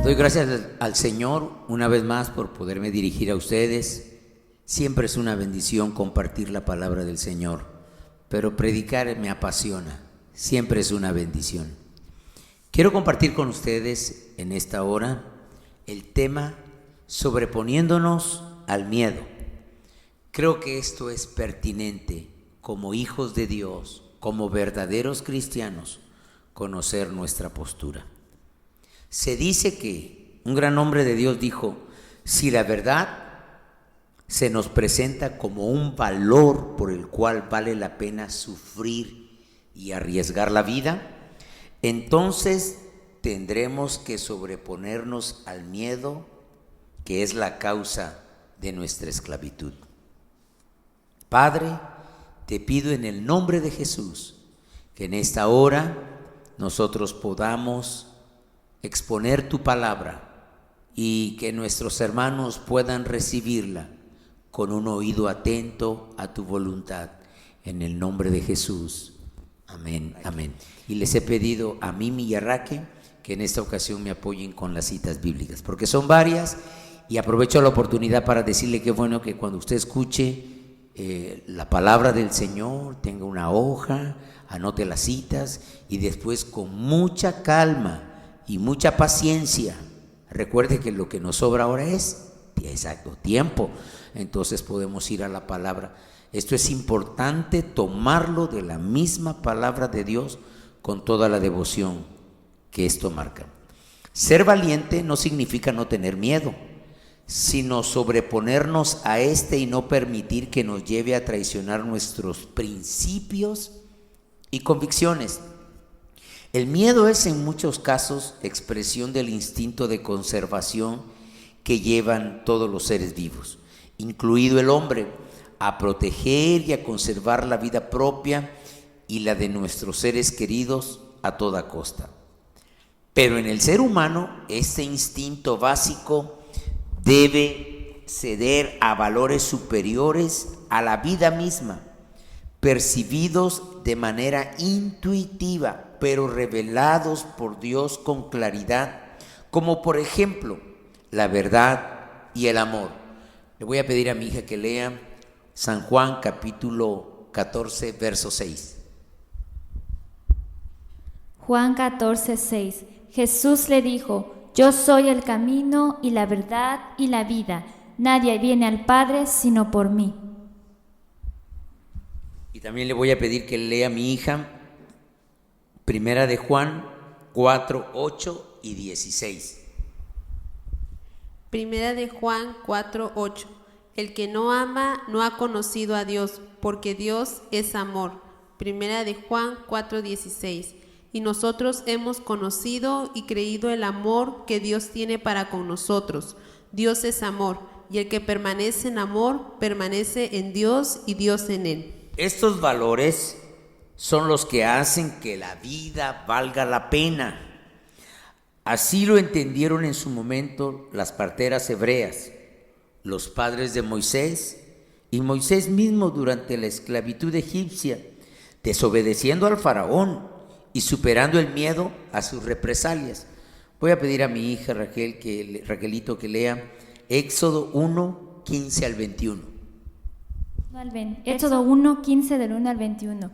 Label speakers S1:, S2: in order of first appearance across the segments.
S1: Doy gracias al Señor una vez más por poderme dirigir a ustedes. Siempre es una bendición compartir la palabra del Señor, pero predicar me apasiona, siempre es una bendición. Quiero compartir con ustedes en esta hora el tema sobreponiéndonos al miedo. Creo que esto es pertinente como hijos de Dios, como verdaderos cristianos, conocer nuestra postura. Se dice que un gran hombre de Dios dijo: si la verdad se nos presenta como un valor por el cual vale la pena sufrir y arriesgar la vida, entonces tendremos que sobreponernos al miedo, que es la causa de nuestra esclavitud. Padre, te pido en el nombre de Jesús que en esta hora nosotros podamos exponer tu palabra y que nuestros hermanos puedan recibirla con un oído atento a tu voluntad. En el nombre de Jesús. Amén, amén. Y les he pedido a Mimi y a Raquel que en esta ocasión me apoyen con las citas bíblicas, porque son varias, y aprovecho la oportunidad para decirle que bueno que cuando usted escuche la palabra del Señor, tenga una hoja, anote las citas y después con mucha calma y mucha paciencia, recuerde que lo que nos sobra ahora es tiempo, entonces podemos ir a la palabra. Esto es importante, tomarlo de la misma palabra de Dios con toda la devoción que esto marca. Ser valiente no significa no tener miedo, sino sobreponernos a este y no permitir que nos lleve a traicionar nuestros principios y convicciones. El miedo es en muchos casos expresión del instinto de conservación que llevan todos los seres vivos, incluido el hombre, a proteger y a conservar la vida propia y la de nuestros seres queridos a toda costa. Pero en el ser humano, este instinto básico debe ceder a valores superiores a la vida misma, percibidos de manera intuitiva, pero revelados por Dios con claridad, como por ejemplo la verdad y el amor. Le voy a pedir a mi hija que lea San Juan capítulo 14, verso 6.
S2: Juan 14, 6. Jesús le dijo: yo soy el camino y la verdad y la vida. Nadie viene al Padre sino por mí.
S1: Y también le voy a pedir que lea a mi hija Primera de Juan 4, 8 y 16.
S3: Primera de Juan 4, 8. El que no ama no ha conocido a Dios, porque Dios es amor. Primera de Juan 4, 16. Y nosotros hemos conocido y creído el amor que Dios tiene para con nosotros. Dios es amor, y el que permanece en amor, permanece en Dios y Dios en él.
S1: Estos valores son los que hacen que la vida valga la pena. Así lo entendieron en su momento las parteras hebreas, los padres de Moisés y Moisés mismo durante la esclavitud egipcia, desobedeciendo al faraón y superando el miedo a sus represalias. Voy a pedir a mi hija Raquelito que lea Éxodo 1, 15 al 21.
S2: Éxodo 1, 15 del 1 al 21.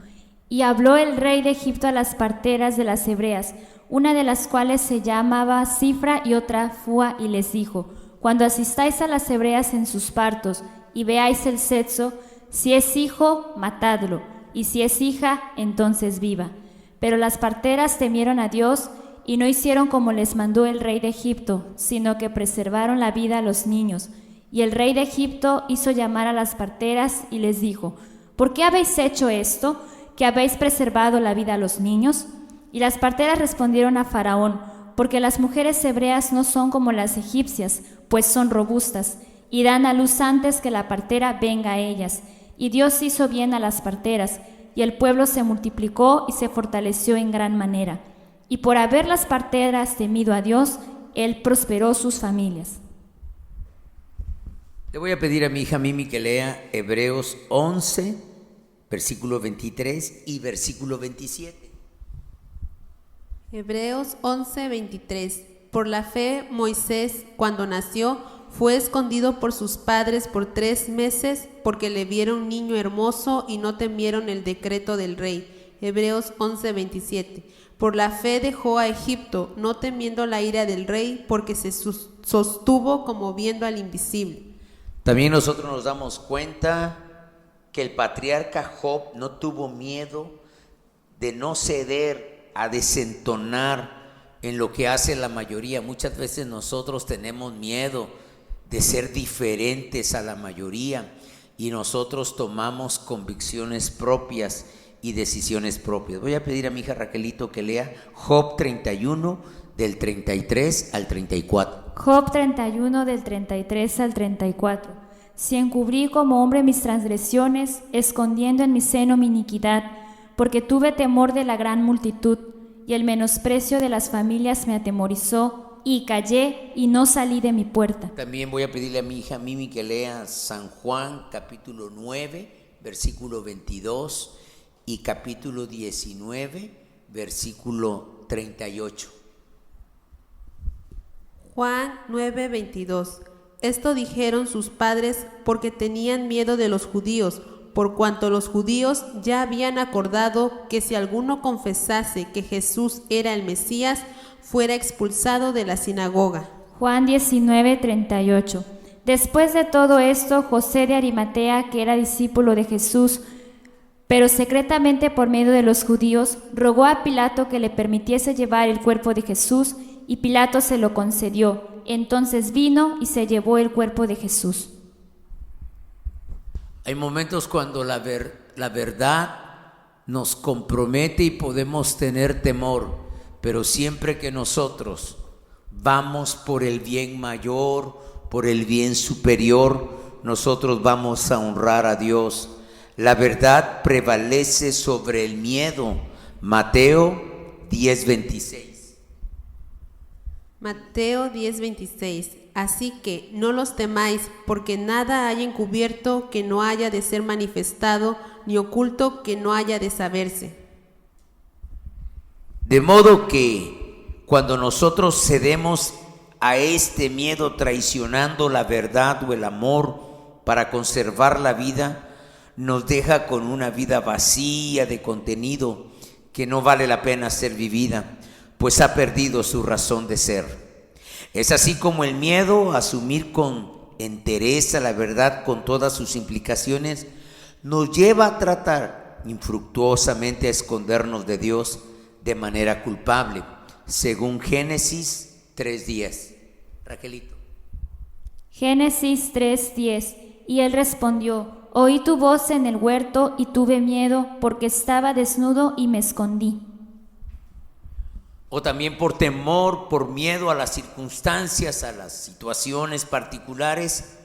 S2: Y habló el rey de Egipto a las parteras de las hebreas, una de las cuales se llamaba Cifra y otra Fua, y les dijo: cuando asistáis a las hebreas en sus partos y veáis el sexo, si es hijo, matadlo, y si es hija, entonces viva. Pero las parteras temieron a Dios y no hicieron como les mandó el rey de Egipto, sino que preservaron la vida a los niños. Y el rey de Egipto hizo llamar a las parteras y les dijo: ¿por qué habéis hecho esto, que habéis preservado la vida a los niños? Y las parteras respondieron a Faraón: porque las mujeres hebreas no son como las egipcias, pues son robustas, y dan a luz antes que la partera venga a ellas. Y Dios hizo bien a las parteras, y el pueblo se multiplicó y se fortaleció en gran manera. Y por haber las parteras temido a Dios, Él prosperó sus familias.
S1: Le voy a pedir a mi hija Mimi que lea Hebreos 11, versículo 23 y versículo 27.
S3: Hebreos 11, 23. Por la fe, Moisés, cuando nació, fue escondido por sus padres por 3 meses porque le vieron niño hermoso y no temieron el decreto del rey. Hebreos 11:27. Por la fe dejó a Egipto, no temiendo la ira del rey, porque se sostuvo como viendo al invisible.
S1: También nosotros nos damos cuenta que el patriarca Job no tuvo miedo de no ceder a desentonar en lo que hace la mayoría. Muchas veces nosotros tenemos miedo de ser diferentes a la mayoría y nosotros tomamos convicciones propias y decisiones propias. Voy a pedir a mi hija Raquelito que lea Job 31 del 33 al 34.
S2: Job 31 del 33 al 34. Si encubrí como hombre mis transgresiones, escondiendo en mi seno mi iniquidad, porque tuve temor de la gran multitud, y el menosprecio de las familias me atemorizó, y callé y no salí de mi puerta.
S1: También voy a pedirle a mi hija Mimi que lea San Juan capítulo 9, versículo 22 y capítulo 19, versículo 38.
S3: Juan 9:22. Esto dijeron sus padres porque tenían miedo de los judíos, por cuanto los judíos ya habían acordado que si alguno confesase que Jesús era el Mesías, fuera expulsado de la sinagoga.
S2: Juan 19:38. Después de todo esto, José de Arimatea, que era discípulo de Jesús, pero secretamente por medio de los judíos, rogó a Pilato que le permitiese llevar el cuerpo de Jesús, y Pilato se lo concedió. Entonces vino y se llevó el cuerpo de Jesús.
S1: Hay momentos cuando la verdad nos compromete y podemos tener temor, pero siempre que nosotros vamos por el bien mayor, por el bien superior, nosotros vamos a honrar a Dios. La verdad prevalece sobre el miedo. Mateo 10:26.
S3: Mateo 10:26. Así que no los temáis, porque nada hay encubierto que no haya de ser manifestado, ni oculto que no haya de saberse.
S1: De modo que cuando nosotros cedemos a este miedo traicionando la verdad o el amor para conservar la vida, nos deja con una vida vacía de contenido que no vale la pena ser vivida, pues ha perdido su razón de ser. Es así como el miedo a asumir con entereza la verdad con todas sus implicaciones nos lleva a tratar infructuosamente a escondernos de Dios de manera culpable, según Génesis 3:10. Raquelito.
S2: Génesis 3:10. Y él respondió: oí tu voz en el huerto y tuve miedo, porque estaba desnudo y me escondí.
S1: O también por temor, por miedo a las circunstancias, a las situaciones particulares,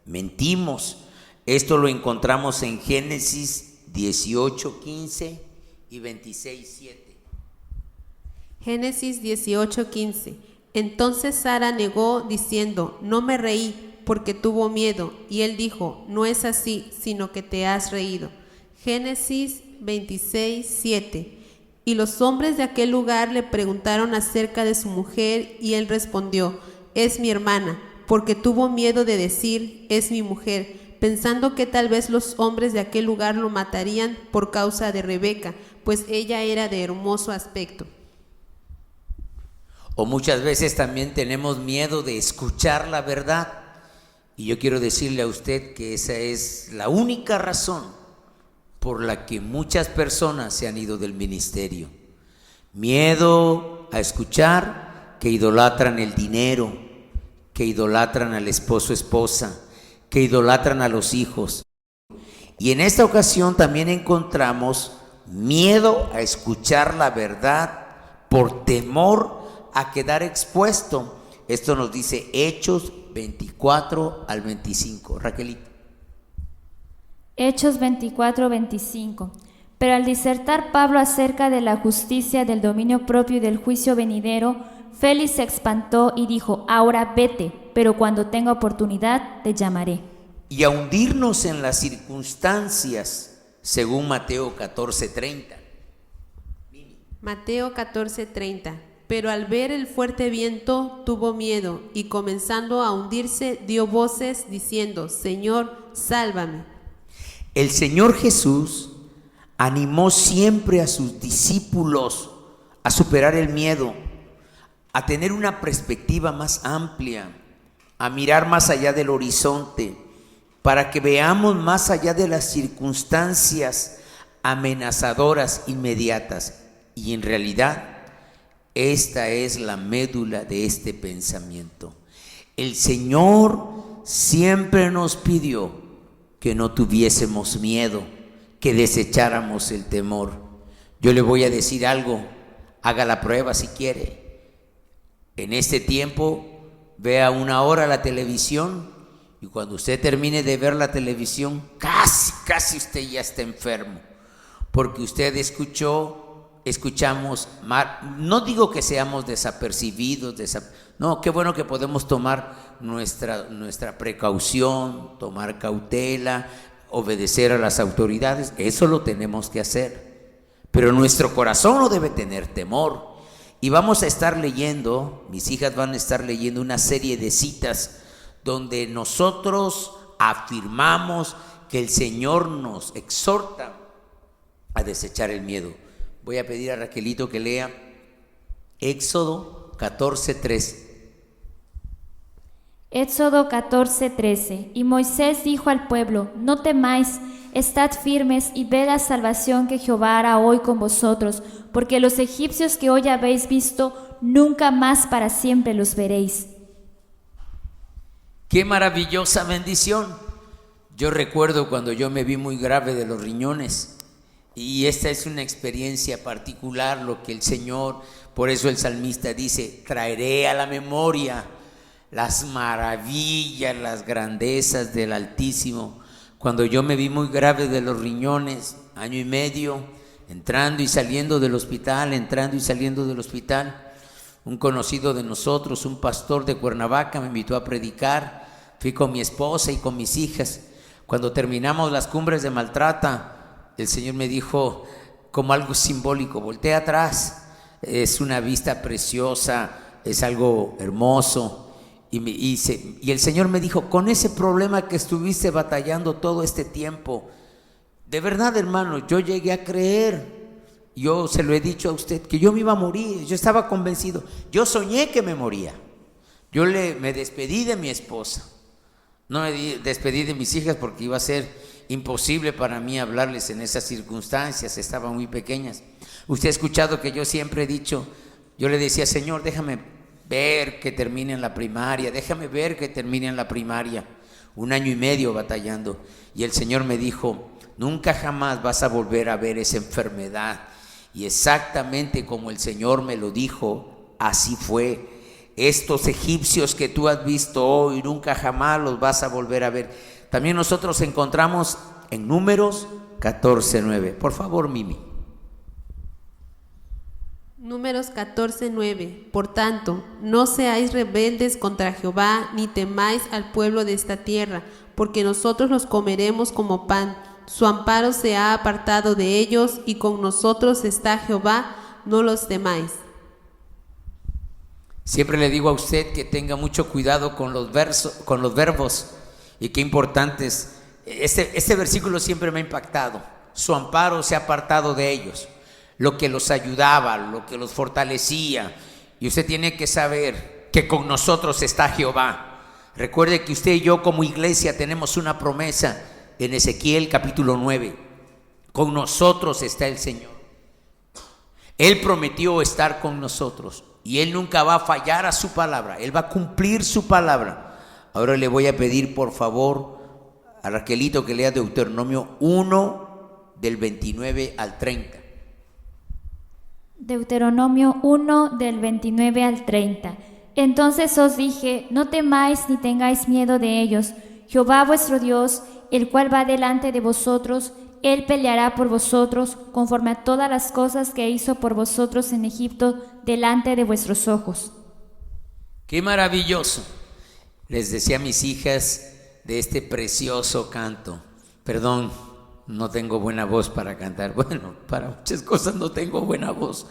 S1: mentimos. Esto lo encontramos en Génesis 18:15 y 26:7.
S3: Génesis 18:15. Entonces Sara negó diciendo: no me reí, porque tuvo miedo. Y él dijo: no es así, sino que te has reído. Génesis 26:7. Y los hombres de aquel lugar le preguntaron acerca de su mujer, y él respondió: es mi hermana, porque tuvo miedo de decir: es mi mujer, pensando que tal vez los hombres de aquel lugar lo matarían por causa de Rebeca, pues ella era de hermoso aspecto.
S1: O muchas veces también tenemos miedo de escuchar la verdad. Y yo quiero decirle a usted que esa es la única razón por la que muchas personas se han ido del ministerio. Miedo a escuchar, que idolatran el dinero, que idolatran al esposo, esposa, que idolatran a los hijos. Y en esta ocasión también encontramos miedo a escuchar la verdad por temor a quedar expuesto. Esto nos dice Hechos 24 al 25. Raquelita.
S2: Hechos 24:25. Pero al disertar Pablo acerca de la justicia, del dominio propio y del juicio venidero, Félix se espantó y dijo: ahora vete, pero cuando tenga oportunidad te llamaré.
S1: Y a hundirnos en las circunstancias, según Mateo 14:30.
S3: Mateo 14:30. pero al ver el fuerte viento tuvo miedo y comenzando a hundirse dio voces diciendo: Señor, sálvame.
S1: El Señor Jesús animó siempre a sus discípulos a superar el miedo, a tener una perspectiva más amplia, a mirar más allá del horizonte, para que veamos más allá de las circunstancias amenazadoras inmediatas. Y en realidad, esta es la médula de este pensamiento. El Señor siempre nos pidió que no tuviésemos miedo, que desecháramos el temor. Yo le voy a decir algo, haga la prueba si quiere. En este tiempo, vea 1 hora la televisión y cuando usted termine de ver la televisión, casi usted ya está enfermo, porque usted escuchamos, no digo que seamos desapercibidos, no, qué bueno que podemos tomar nuestra precaución, tomar cautela, obedecer a las autoridades, eso lo tenemos que hacer, pero nuestro corazón no debe tener temor. Y vamos a estar leyendo, mis hijas van a estar leyendo una serie de citas donde nosotros afirmamos que el Señor nos exhorta a desechar el miedo. Voy a pedir a Raquelito que lea Éxodo 14:13.
S2: Éxodo 14:13. Y Moisés dijo al pueblo: No temáis, estad firmes y ved la salvación que Jehová hará hoy con vosotros, porque los egipcios que hoy habéis visto, nunca más para siempre los veréis.
S1: ¡Qué maravillosa bendición! Yo recuerdo cuando yo me vi muy grave de los riñones, y esta es una experiencia particular, lo que el Señor, por eso el salmista dice: traeré a la memoria las maravillas, las grandezas del Altísimo. Cuando yo me vi muy grave de los riñones, 1 año y medio, entrando y saliendo del hospital, un conocido de nosotros, un pastor de Cuernavaca, me invitó a predicar. Fui con mi esposa y con mis hijas. Cuando terminamos las cumbres de Maltrata, el Señor me dijo como algo simbólico: voltea atrás, es una vista preciosa, es algo hermoso. Y el Señor me dijo: con ese problema que estuviste batallando todo este tiempo, de verdad, hermano, yo llegué a creer, yo se lo he dicho a usted, que yo me iba a morir. Yo estaba convencido, yo soñé que me moría. Me despedí de mi esposa, no me despedí de mis hijas porque iba a ser imposible para mí hablarles en esas circunstancias, estaban muy pequeñas. Usted ha escuchado que yo siempre he dicho, yo le decía: Señor, déjame ver que termine en la primaria, 1 año y medio batallando. Y el Señor me dijo: nunca jamás vas a volver a ver esa enfermedad. Y exactamente como el Señor me lo dijo, así fue. Estos egipcios que tú has visto hoy, nunca jamás los vas a volver a ver. También nosotros encontramos en Números 14:9. Por favor, Mimi.
S3: Números 14:9. Por tanto, no seáis rebeldes contra Jehová, ni temáis al pueblo de esta tierra, porque nosotros los comeremos como pan. Su amparo se ha apartado de ellos, y con nosotros está Jehová, no los temáis.
S1: Siempre le digo a usted que tenga mucho cuidado con los verbos, y qué importantes. Este versículo siempre me ha impactado. Su amparo se ha apartado de ellos, lo que los ayudaba, lo que los fortalecía. Y usted tiene que saber que con nosotros está Jehová. Recuerde que usted y yo como iglesia tenemos una promesa en Ezequiel capítulo 9. Con nosotros está el Señor. Él prometió estar con nosotros y Él nunca va a fallar a su palabra. Él va a cumplir su palabra. Ahora le voy a pedir por favor a Raquelito que lea Deuteronomio 1 del 29 al 30.
S2: Deuteronomio 1 del 29 al 30. Entonces os dije: no temáis ni tengáis miedo de ellos. Jehová vuestro Dios, el cual va delante de vosotros, Él peleará por vosotros, conforme a todas las cosas que hizo por vosotros en Egipto, delante de vuestros ojos.
S1: ¡Qué maravilloso! Les decía a mis hijas de este precioso canto. Perdón, no tengo buena voz para cantar. Bueno, para muchas cosas no tengo buena voz,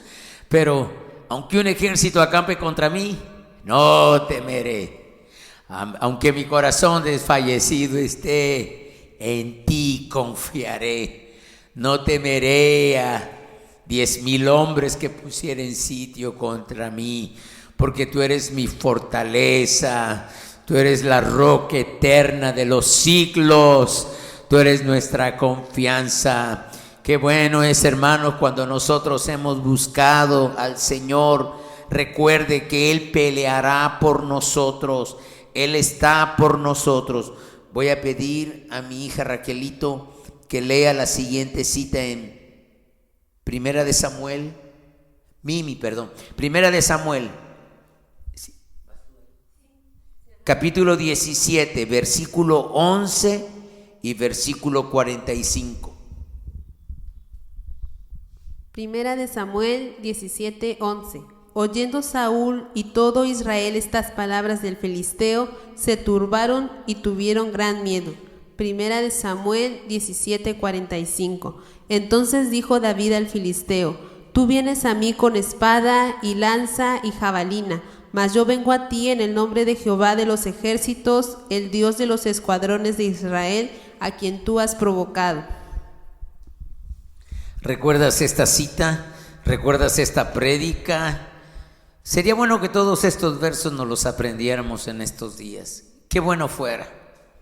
S1: pero aunque un ejército acampe contra mí, no temeré. Aunque mi corazón desfallecido esté, en ti confiaré. No temeré a 10,000 hombres que pusieren sitio contra mí, porque tú eres mi fortaleza, tú eres la roca eterna de los siglos, tú eres nuestra confianza. Qué bueno es, hermanos, cuando nosotros hemos buscado al Señor. Recuerde que Él peleará por nosotros, Él está por nosotros. Voy a pedir a mi hija Raquelito que lea la siguiente cita en Primera de Samuel, capítulo 17, versículo 11 y versículo 45.
S3: Primera de Samuel 17:11. Oyendo Saúl y todo Israel estas palabras del filisteo, se turbaron y tuvieron gran miedo. Primera de Samuel 17:45. Entonces dijo David al filisteo: Tú vienes a mí con espada y lanza y jabalina, mas yo vengo a ti en el nombre de Jehová de los ejércitos, el Dios de los escuadrones de Israel, a quien tú has provocado.
S1: ¿Recuerdas esta cita? ¿Recuerdas esta prédica? Sería bueno que todos estos versos nos los aprendiéramos en estos días. Qué bueno fuera,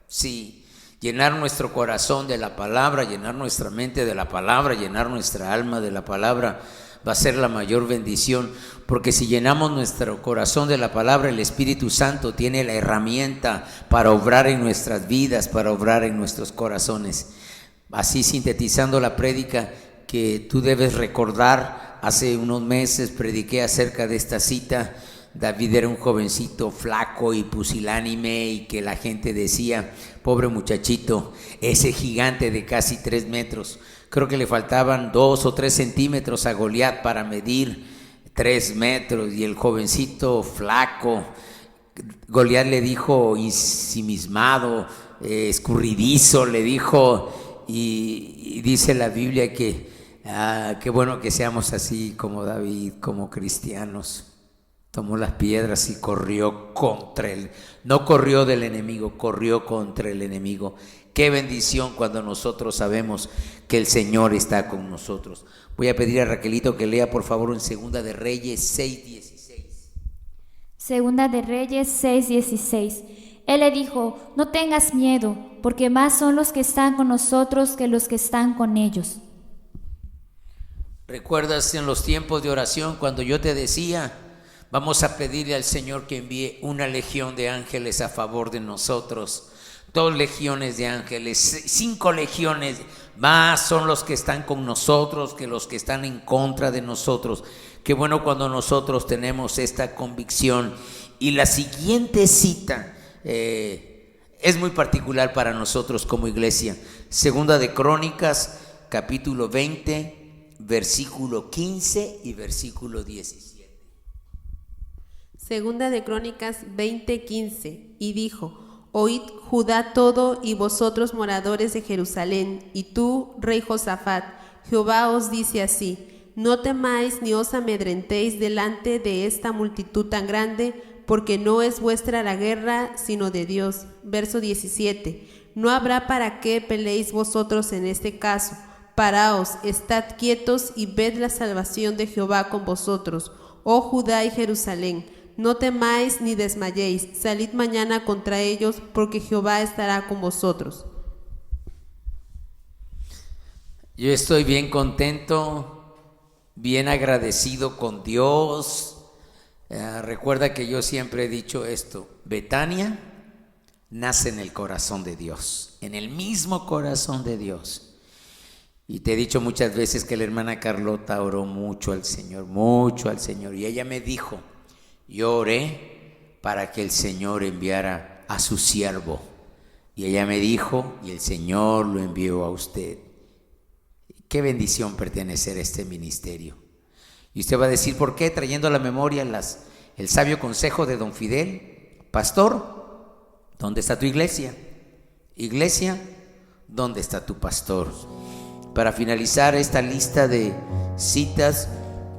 S1: sí, llenar nuestro corazón de la palabra, llenar nuestra mente de la palabra, llenar nuestra alma de la palabra. Va a ser la mayor bendición, porque si llenamos nuestro corazón de la palabra, el Espíritu Santo tiene la herramienta para obrar en nuestras vidas, para obrar en nuestros corazones. Así, sintetizando la prédica que tú debes recordar, hace unos meses prediqué acerca de esta cita. David era un jovencito flaco y pusilánime, y que la gente decía: pobre muchachito, ese gigante de casi 3 metros. Creo que le faltaban 2 o 3 centímetros a Goliat para medir 3 metros, y el jovencito flaco, Goliat le dijo ensimismado, escurridizo, le dijo, y dice la Biblia que qué bueno que seamos así como David, como cristianos. Tomó las piedras y corrió contra él. No corrió del enemigo, corrió contra el enemigo. Qué bendición cuando nosotros sabemos que el Señor está con nosotros. Voy a pedir a Raquelito que lea por favor en Segunda de Reyes 6:16.
S2: Segunda de Reyes 6:16. Él le dijo: no tengas miedo, porque más son los que están con nosotros que los que están con ellos.
S1: ¿Recuerdas en los tiempos de oración cuando yo te decía: vamos a pedirle al Señor que envíe una legión de ángeles a favor de nosotros? 2 legiones de ángeles, 5 legiones, más son los que están con nosotros que los que están en contra de nosotros. Qué bueno cuando nosotros tenemos esta convicción. Y la siguiente cita es muy particular para nosotros como iglesia. Segunda de Crónicas, capítulo 20, versículo 15 y versículo 17.
S3: Segunda de Crónicas 20:15. Y dijo: Oíd Judá todo y vosotros moradores de Jerusalén, y tú, rey Josafat, Jehová os dice así: no temáis ni os amedrentéis delante de esta multitud tan grande, porque no es vuestra la guerra, sino de Dios. Verso 17. No habrá para qué peleéis vosotros en este caso. Paraos, estad quietos y ved la salvación de Jehová con vosotros, oh Judá y Jerusalén. No temáis ni desmayéis, salid mañana contra ellos, porque Jehová estará con vosotros.
S1: Yo estoy bien contento, bien agradecido con Dios. Recuerda que yo siempre he dicho esto: Betania nace en el corazón de Dios, en el mismo corazón de Dios. Y te he dicho muchas veces que la hermana Carlota oró mucho al Señor, y ella me dijo: yo oré para que el Señor enviara a su siervo. Y ella me dijo: y el Señor lo envió a usted. Qué bendición pertenecer a este ministerio. Y usted va a decir: ¿por qué? Trayendo a la memoria el sabio consejo de don Fidel: pastor, ¿dónde está tu iglesia? Iglesia, ¿dónde está tu pastor? Para finalizar esta lista de citas,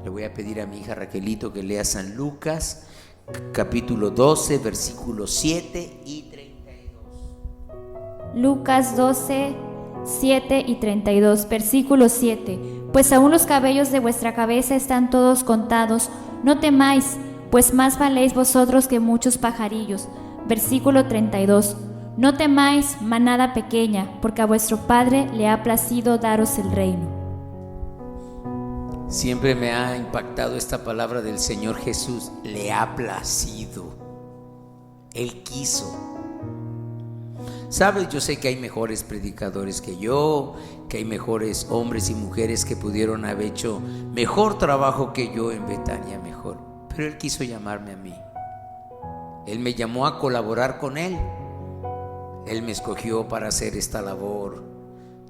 S1: Le voy a pedir a mi hija Raquelito que lea San Lucas, capítulo 12, versículos 7 y 32.
S2: Lucas 12, 7 y 32, versículo 7. Pues aún los cabellos de vuestra cabeza están todos contados. No temáis, pues más valéis vosotros que muchos pajarillos. Versículo 32. No temáis, manada pequeña, porque a vuestro Padre le ha placido daros el reino.
S1: Siempre me ha impactado esta palabra del Señor Jesús. Le ha placido. Él quiso. Sabes, yo sé que hay mejores predicadores que yo, que hay mejores hombres y mujeres que pudieron haber hecho mejor trabajo que yo en Betania, mejor. Pero Él quiso llamarme a mí. Él me llamó a colaborar con Él. Él me escogió para hacer esta labor.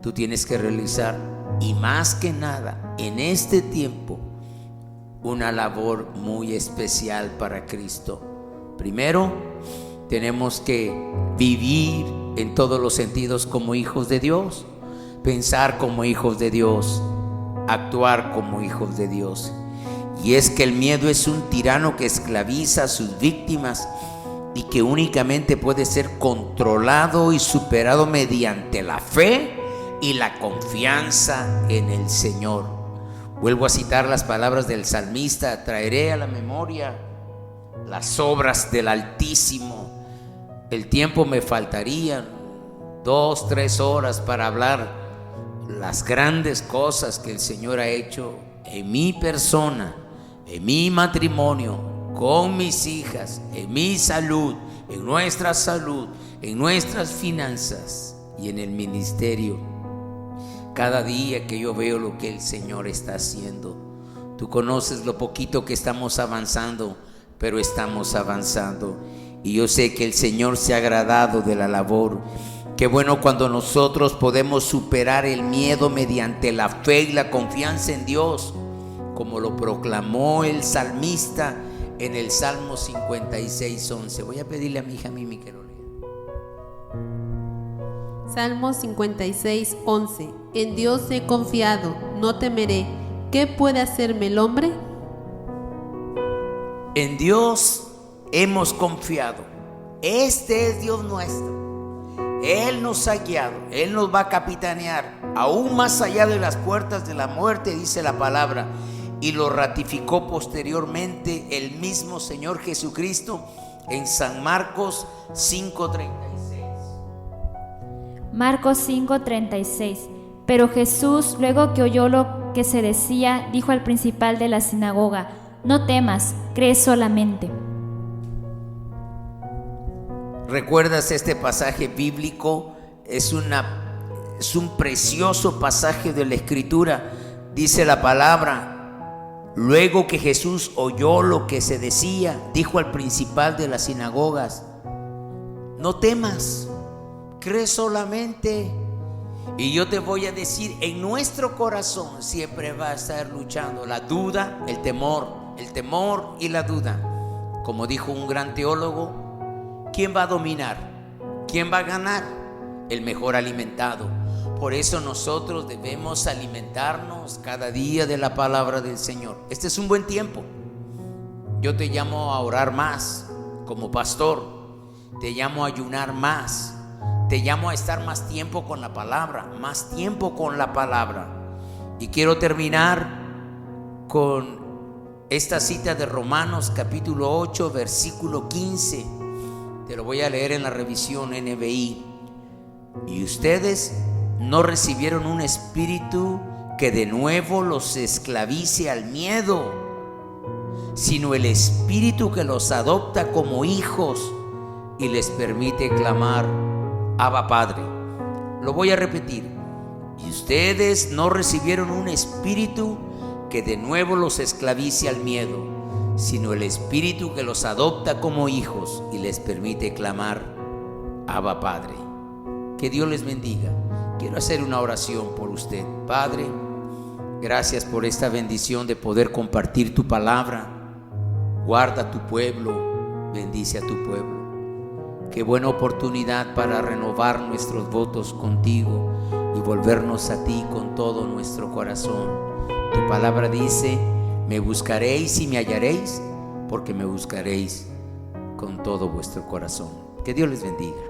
S1: Tú tienes que realizar, y más que nada, en este tiempo, una labor muy especial para Cristo. Primero, tenemos que vivir en todos los sentidos como hijos de Dios, pensar como hijos de Dios, actuar como hijos de Dios. Y es que el miedo es un tirano que esclaviza a sus víctimas y que únicamente puede ser controlado y superado mediante la fe y la confianza en el Señor. Vuelvo a citar las palabras del salmista: traeré a la memoria las obras del Altísimo. El tiempo me faltaría 2, 3 horas para hablar las grandes cosas que el Señor ha hecho en mi persona, en mi matrimonio, con mis hijas, en mi salud, en nuestra salud, en nuestras finanzas y en el ministerio. Cada día que yo veo lo que el Señor está haciendo, tú conoces lo poquito que estamos avanzando, pero estamos avanzando. Y yo sé que el Señor se ha agradado de la labor. Qué bueno cuando nosotros podemos superar el miedo mediante la fe y la confianza en Dios, como lo proclamó el salmista en el Salmo 56:11. Voy a pedirle a mi hija Mimi que lo lea.
S3: Salmo 56:11. En Dios he confiado, no temeré. ¿Qué puede hacerme el hombre?
S1: En Dios hemos confiado. Este es Dios nuestro. Él nos ha guiado, Él nos va a capitanear aún más allá de las puertas de la muerte, dice la palabra, y lo ratificó posteriormente el mismo Señor Jesucristo en San Marcos 5:36.
S2: Marcos 5:36. Pero Jesús, luego que oyó lo que se decía, dijo al principal de la sinagoga: no temas, cree solamente.
S1: ¿Recuerdas este pasaje bíblico? Es un precioso pasaje de la Escritura. Dice la palabra: luego que Jesús oyó lo que se decía, dijo al principal de las sinagogas: no temas, cree solamente. Y yo te voy a decir, en nuestro corazón siempre va a estar luchando la duda, el temor y la duda. Como dijo un gran teólogo, ¿quién va a dominar? ¿Quién va a ganar? El mejor alimentado. Por eso nosotros debemos alimentarnos cada día de la palabra del Señor. Este es un buen tiempo. Yo te llamo a orar más como pastor. Te llamo a ayunar más. Te llamo a estar más tiempo con la palabra, más tiempo con la palabra. Y quiero terminar con esta cita de Romanos capítulo 8, versículo 15. Te lo voy a leer en la revisión NBI. Y ustedes no recibieron un espíritu que de nuevo los esclavice al miedo, sino el espíritu que los adopta como hijos y les permite clamar: Abba Padre. Lo voy a repetir. Y ustedes no recibieron un espíritu que de nuevo los esclavice al miedo, sino el espíritu que los adopta como hijos y les permite clamar: Abba Padre. Que Dios les bendiga. Quiero hacer una oración por usted. Padre, gracias por esta bendición de poder compartir tu palabra. Guarda a tu pueblo, bendice a tu pueblo. Qué buena oportunidad para renovar nuestros votos contigo y volvernos a ti con todo nuestro corazón. Tu palabra dice: Me buscaréis y me hallaréis, porque me buscaréis con todo vuestro corazón. Que Dios les bendiga.